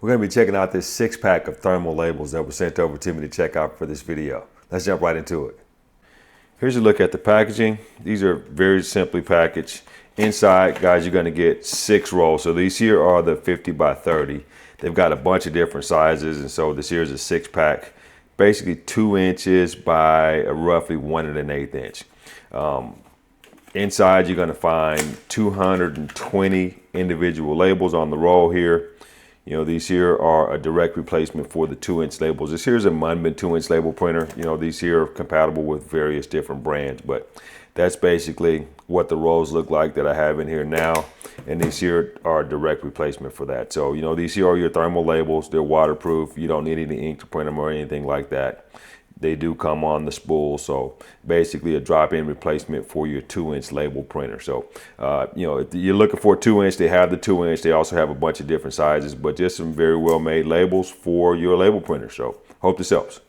We're going to be checking out this 6-pack of thermal labels that was sent over to me to check out for this video. Let's jump right into it. Here's a look at the packaging. These are very simply packaged. Inside, guys, you're going to get 6 rolls. So these here are the 50 by 30. They've got a bunch of different sizes, and so this here is a 6-pack, basically 2 inches by roughly 1 1/8 inch. Inside, you're going to find 220 individual labels on the roll here. You know, these here are a direct replacement for the 2-inch labels. This here is a Munman 2-inch label printer. You know, these here are compatible with various different brands, but that's basically what the rolls look like that I have in here now. And these here are a direct replacement for that. So, you know, these here are your thermal labels. They're waterproof. You don't need any ink to print them or anything like that. They do come on the spool, so basically a drop-in replacement for your 2-inch label printer. So, you know, if you're looking for a 2-inch, they have the 2-inch. They also have a bunch of different sizes, but just some very well-made labels for your label printer. So, hope this helps.